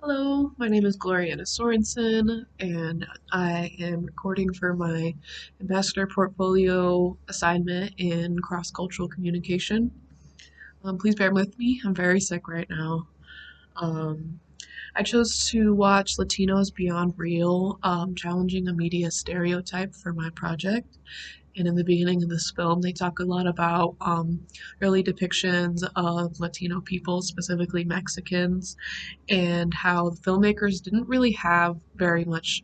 Hello, my name is Gloriana Sorensen, and I am recording for my ambassador portfolio assignment in cross-cultural communication. Please bear with me, I'm very sick right now. Um, I chose to watch Latinos Beyond Real, challenging a media stereotype for my project. And in the beginning of this film, they talk a lot about early depictions of Latino people, specifically Mexicans, and how the filmmakers didn't really have very much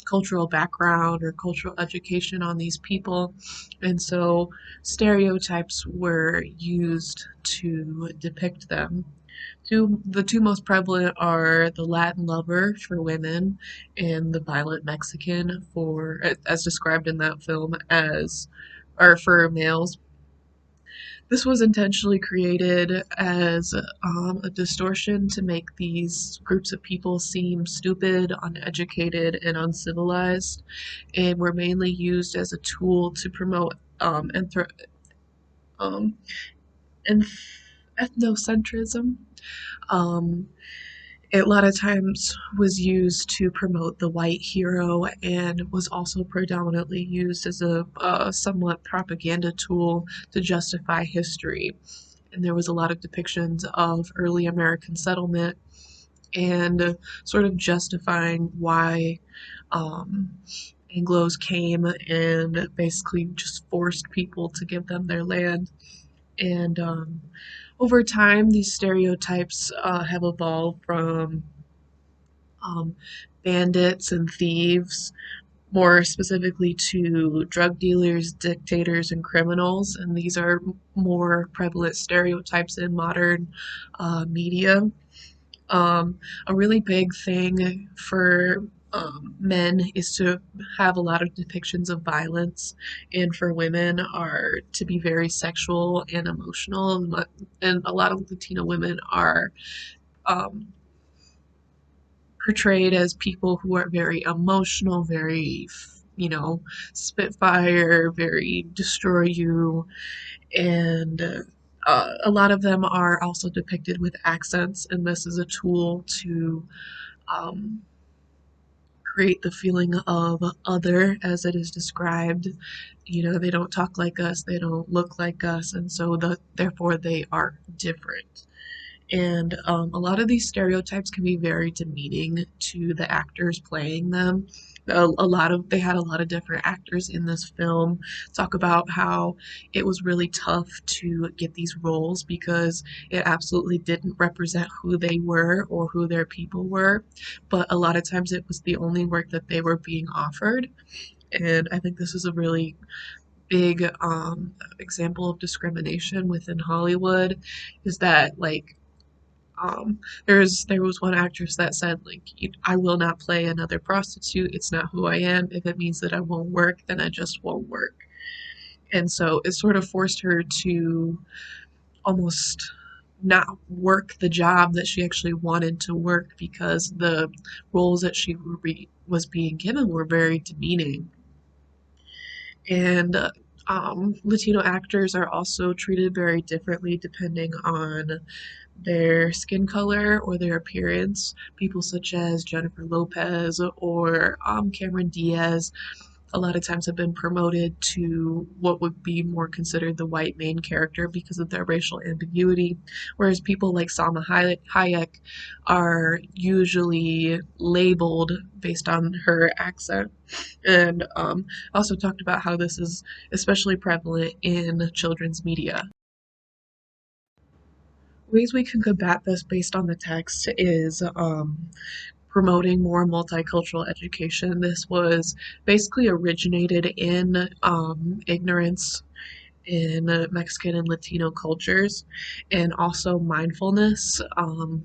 cultural background or cultural education on these people. And so stereotypes were used to depict them. The two most prevalent are the Latin lover for women and the violent Mexican for, as described in that film, as or for males. This was intentionally created as a distortion to make these groups of people seem stupid, uneducated, and uncivilized, and were mainly used as a tool to promote um, ethnocentrism. Um, it a lot of times was used to promote the white hero and was also predominantly used as a somewhat propaganda tool to justify history. And there was a lot of depictions of early American settlement and sort of justifying why um, Anglos came and basically just forced people to give them their land. And over time, these stereotypes have evolved from um, bandits and thieves, more specifically to drug dealers, dictators, and criminals. And these are more prevalent stereotypes in modern media. A really big thing for men is to have a lot of depictions of violence, and for women are to be very sexual and emotional. And a lot of Latino women are um, portrayed as people who are very emotional, very, spitfire, very destroy you, and a lot of them are also depicted with accents, and this is a tool to um, create the feeling of other as it is described. They don't talk like us, they don't look like us, and so therefore they are different. And a lot of these stereotypes can be very demeaning to the actors playing them. They had a lot of different actors in this film talk about how it was really tough to get these roles because it absolutely didn't represent who they were or who their people were. But a lot of times it was the only work that they were being offered. And I think this is a really big example of discrimination within Hollywood is that there was one actress that said, like, I will not play another prostitute. It's not who I am. If it means that I won't work, then I just won't work. And so it sort of forced her to almost not work the job that she actually wanted to work because the roles that she was being given were very demeaning. And Latino actors are also treated very differently depending on their skin color or their appearance. People such as Jennifer Lopez or Cameron Diaz a lot of times have been promoted to what would be more considered the white main character because of their racial ambiguity, whereas people like Salma Hayek are usually labeled based on her accent. And also talked about how this is especially prevalent in children's media. Ways we can combat this based on the text is promoting more multicultural education. This was basically originated in ignorance in Mexican and Latino cultures, and also mindfulness. A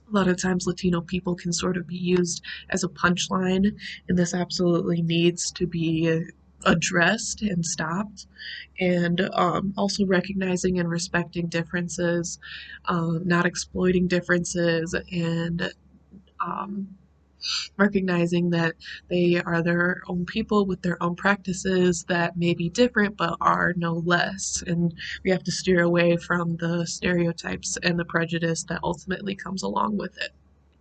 lot of times, Latino people can sort of be used as a punchline, and this absolutely needs to be addressed and stopped. And also recognizing and respecting differences, not exploiting differences, and um, recognizing that they are their own people with their own practices that may be different but are no less. And we have to steer away from the stereotypes and the prejudice that ultimately comes along with it.